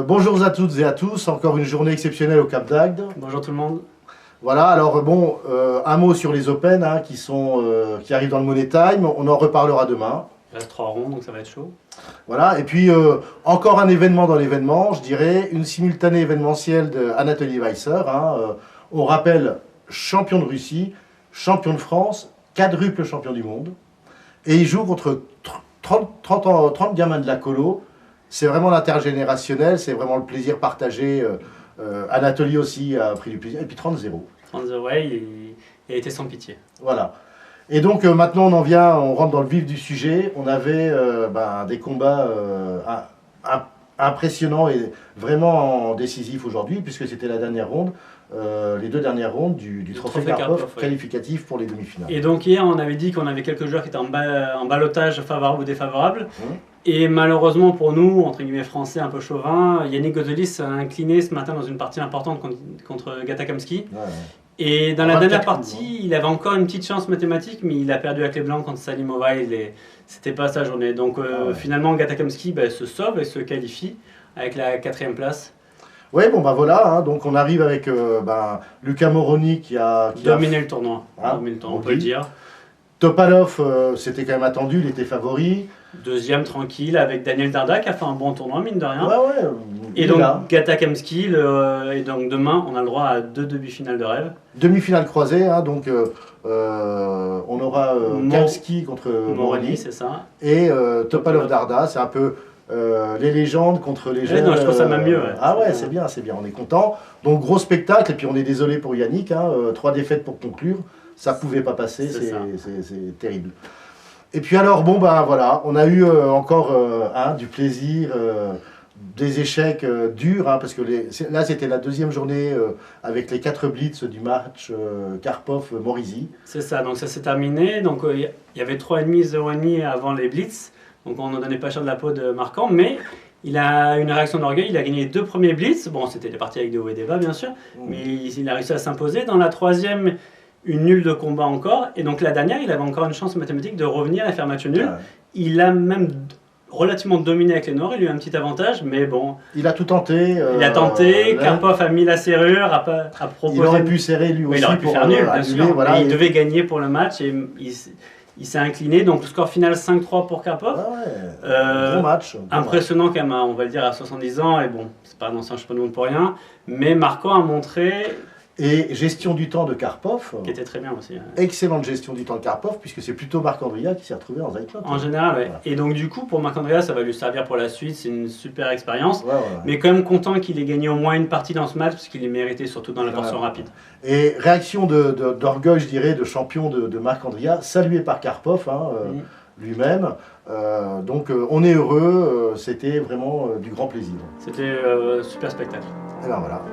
Bonjour à toutes et à tous, encore une journée exceptionnelle au Cap d'Agde. Bonjour tout le monde. Voilà, alors bon, un mot sur les Open hein, qui arrivent dans le Money Time, on en reparlera demain. Il reste 3 ronds, donc ça va être chaud. Voilà, et puis encore un événement dans l'événement, je dirais, une simultanée événementielle de Anatoly Weisser. On rappelle champion de Russie, champion de France, quadruple champion du monde. Et il joue contre 30 gamins de la colo. C'est vraiment l'intergénérationnel, c'est vraiment le plaisir partagé. Anatoly aussi a pris du plaisir. Et puis 30-0. 30-0, ouais, il a été sans pitié. Voilà. Et donc maintenant on rentre dans le vif du sujet. On avait des combats impressionnants et vraiment décisifs aujourd'hui, puisque c'était la dernière ronde. Les deux dernières rondes du trophée Karpov qualificatif pour les demi-finales. Et donc hier on avait dit qu'on avait quelques joueurs qui étaient en ballottage favorable ou défavorable. Et malheureusement pour nous, entre guillemets français un peu chauvin, Yannick Gozelis a incliné ce matin dans une partie importante contre Gatakamsky. Et dans la dernière partie, il avait encore une petite chance mathématique, mais il a perdu à clé blanche contre Salimova et c'était pas sa journée. Donc finalement Gatakamsky se sauve et se qualifie avec la 4e place. Oui, bon voilà, donc on arrive avec Luca Moroni qui a dominé le tournoi, on peut le dire. Topalov, c'était quand même attendu, il était favori. Deuxième tranquille avec Daniel Darda qui a fait un bon tournoi, mine de rien. Ouais, et donc Gatakamsky, et donc demain on a le droit à 2 demi-finales de rêve. Demi-finale croisée, donc on aura Kamsky contre Moroni, c'est ça. Et Topalov Darda, c'est un peu les légendes contre les jeunes. Non, je trouve ça même mieux. C'est bien, on est content. Donc gros spectacle, et puis on est désolé pour Yannick, 3 défaites pour conclure, ça pouvait pas passer, c'est terrible. Et puis alors, voilà, on a eu encore du plaisir, des échecs durs, parce que là c'était la deuxième journée avec les 4 blitz du match Karpov-Morisi. C'est ça, donc ça s'est terminé, donc il y avait 3,5, 0,5 avant les blitz. Donc on ne donnait pas cher de la peau de Marquand, mais il a une réaction d'orgueil, il a gagné les 2 premiers blitz. Bon, c'était des parties avec des hauts et des bas, bien sûr, mais il a réussi à s'imposer. Dans la 3e, une nulle de combat encore. Et donc la dernière, il avait encore une chance mathématique de revenir et faire match nul. Il a même relativement dominé avec les Noirs, il a eu un petit avantage, mais bon... Il a tout tenté. Il a tenté, Karpov a mis la serrure, a proposé... Il aurait pu serrer lui aussi. Il aurait pu faire nul, bien sûr. Voilà, il devait gagner pour le match et il s'est incliné, donc le score final 5-3 pour Karpov. Gros match. Impressionnant quand même, on va le dire, à 70 ans, et bon, c'est pas un ancien champion du monde pour rien, mais Marquand a montré... Et gestion du temps de Karpov. Qui était très bien aussi. Excellente gestion du temps de Karpov, puisque c'est plutôt Marc-Andrea qui s'est retrouvé en Zeitnot. En général, oui. Voilà. Et donc du coup, pour Marc-Andrea, ça va lui servir pour la suite, c'est une super expérience. Mais quand même content qu'il ait gagné au moins une partie dans ce match, parce qu'il est mérité, surtout dans la portion rapide. Et réaction d'orgueil, je dirais, de champion de Marc-Andrea, salué par Karpov lui-même. Donc on est heureux, c'était vraiment du grand plaisir. C'était super spectacle. Et ben voilà.